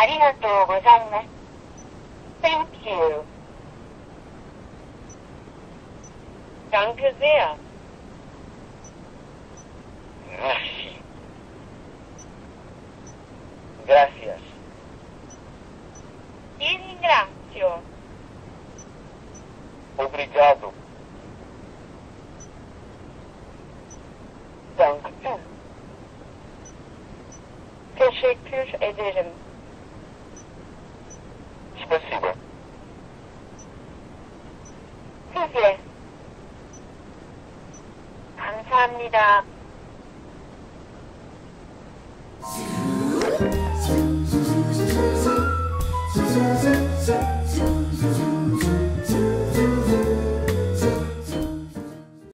ありがとうございます。Thank you. Danke sehr. Merci. Gracias. Ti ringrazio. Obrigado. Danke. Teşekkür ederim. Спасибо. Size. 감사합니다. Zoom, zoom, zoom, zoom, zoom, zoom, zoom, zoom.